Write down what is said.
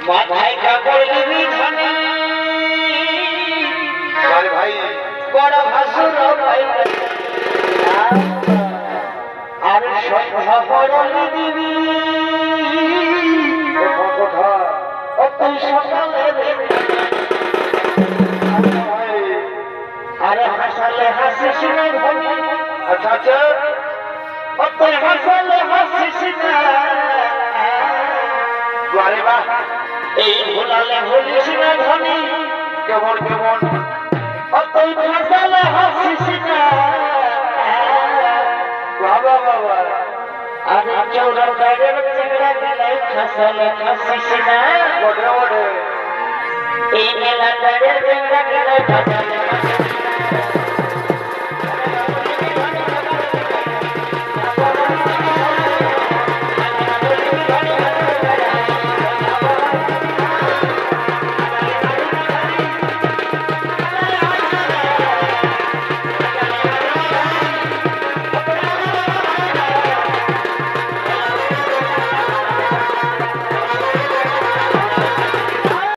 মাথায় কাপড় দিবি ধনে ভাই বড় ভাসুর ভাই আর সন্ধ্যা পড়লি দিবি তুই সকালে আরে হাসালে হাসিস না ধনে আচ্ছা আচ্ছা তুই হাসালে হাসিস না আরে বাহ এই ভোলালে ভুলিস না ধনী কেমন কেমন তুই হাসালে হাসিস না বাবা বাবা আরে চৌরা বাইরের চেংড়া গেলে হাসালে হাসিস না বটে বটে এই মেলা বাইরের চেংড়া গেলে হাসালে